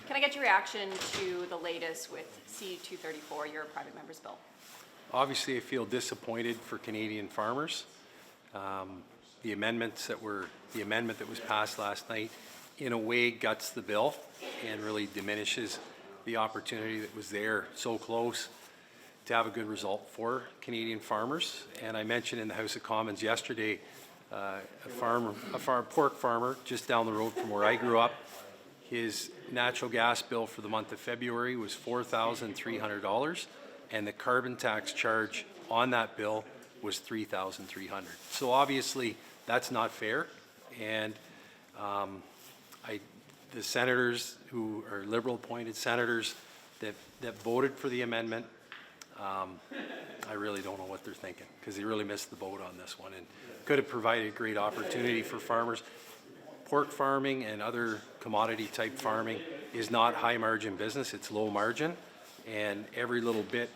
Can I get your reaction to the latest with C-234, your private member's bill? Obviously, I feel disappointed for Canadian farmers. The amendment that was passed last night, in a way, guts the bill and really diminishes the opportunity that was there so close to have a good result for Canadian farmers. And I mentioned in the House of Commons yesterday, a pork farmer just down the road from where I grew up, his natural gas bill for the month of February was $4,300, and the carbon tax charge on that bill was $3,300. So obviously, that's not fair. And the senators who are Liberal-appointed senators that voted for the amendment, I really don't know what they're thinking, because they really missed the boat on this one and could have provided a great opportunity for farmers. Pork farming and other commodity type farming is not high margin business, it's low margin, and every little bit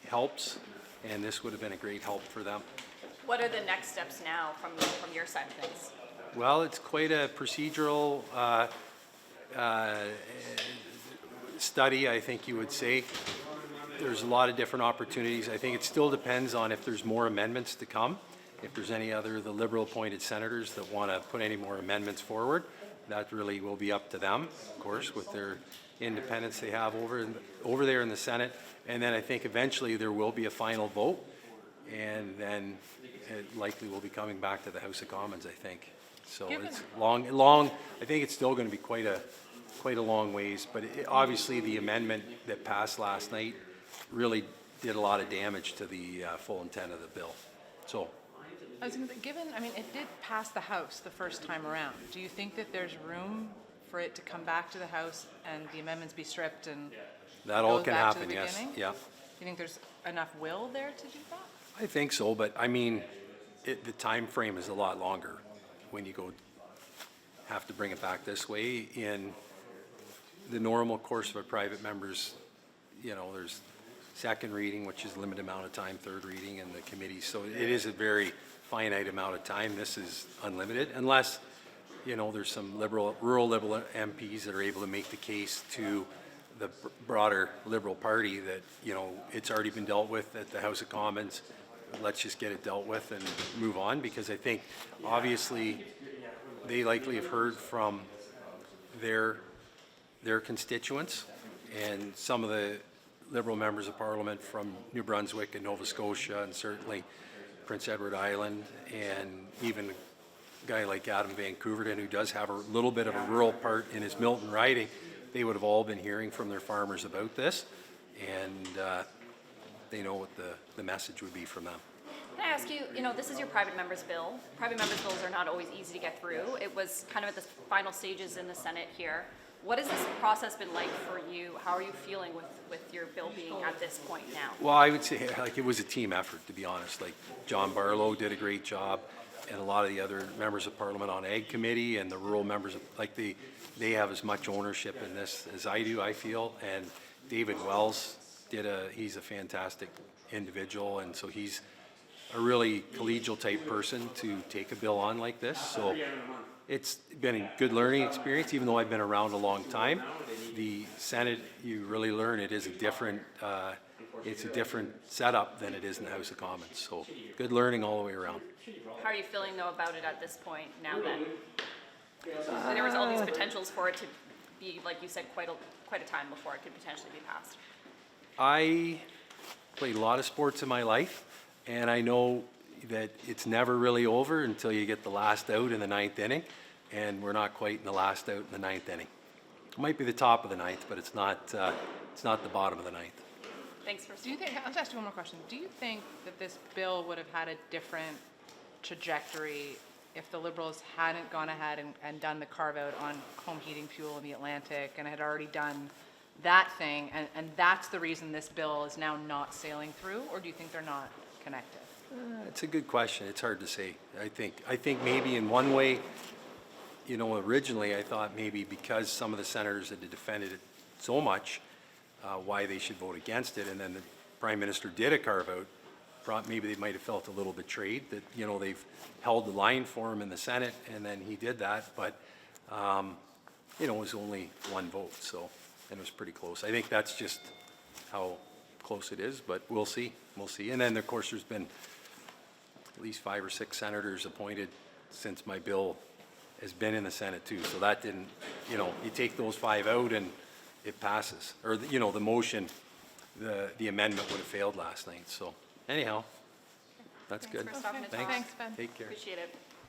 helps, and this would have been a great help for them. What are the next steps now from your side of things? Well, it's quite a procedural study, I think you would say. There's a lot of different opportunities. I think it still depends on if there's more amendments to come. If there's any other, the Liberal-appointed senators that want to put any more amendments forward, that really will be up to them, of course, with their independence they have over there in the Senate. And then I think eventually there will be a final vote, and then it likely will be coming back to the House of Commons, I think. So it's long. I think it's still going to be quite a long ways. But obviously, the amendment that passed last night really did a lot of damage to the full intent of the bill. So. I was going to say, it did pass the House the first time around. Do you think that there's room for it to come back to the House and the amendments be stripped and that all can happen? Yes. Yeah. Do you think there's enough will there to do that? I think so, but I mean, the time frame is a lot longer when you have to bring it back this way. In the normal course of a private member's, there's second reading, which is a limited amount of time, third reading in the committee. So it is a very finite amount of time. This is unlimited, unless, there's some rural Liberal MPs that are able to make the case to the broader Liberal Party that, it's already been dealt with at the House of Commons. Let's just get it dealt with and move on, because I think obviously they likely have heard from their constituents, and some of the Liberal members of Parliament from New Brunswick and Nova Scotia, and certainly Prince Edward Island, and even a guy like Adam Van Couverton, who does have a little bit of a rural part in his Milton riding, they would have all been hearing from their farmers about this, and they know what the message would be from them. Can I ask you, this is your private member's bill. Private member's bills are not always easy to get through. It was kind of at the final stages in the Senate here. What has this process been like for you? How are you feeling with your bill being at this point now? Well, I would say it was a team effort, to be honest. Like John Barlow did a great job, and a lot of the other members of Parliament on Ag Committee and the rural members, they have as much ownership in this as I do, I feel. And David Wells he's a fantastic individual, and so he's a really collegial type person to take a bill on like this. So it's been a good learning experience, even though I've been around a long time. The Senate, you really learn it is a different setup than it is in the House of Commons. So good learning all the way around. How are you feeling though about it at this point now then? So there was all these potentials for it to be, like you said, quite a time before it could potentially be passed. I played a lot of sports in my life, and I know that it's never really over until you get the last out in the ninth inning, and we're not quite in the last out in the ninth inning. It might be the top of the ninth, but it's not the bottom of the ninth. Thanks for. I'll ask you one more question. Do you think that this bill would have had a different trajectory if the Liberals hadn't gone ahead and done the carve out on home heating fuel in the Atlantic and had already done that thing, and that's the reason this bill is now not sailing through, or do you think they're not connected? It's a good question. It's hard to say. I think maybe in one way, originally I thought maybe because some of the senators had defended it so much, why they should vote against it, and then the Prime Minister did a carve out, maybe they might have felt a little betrayed that, they've held the line for him in the Senate, and then he did that. But you know, it was only one vote, so, and it was pretty close. I think that's just how close it is, but we'll see, we'll see. And then, of course, there's been at least 5 or 6 senators appointed since my bill has been in the Senate too, so that didn't, you know, you take those 5 out and it passes. Or, you know, the motion, the amendment would have failed last night, so anyhow, that's good. for stopping to talk. Thanks, Ben. Take care. Appreciate it.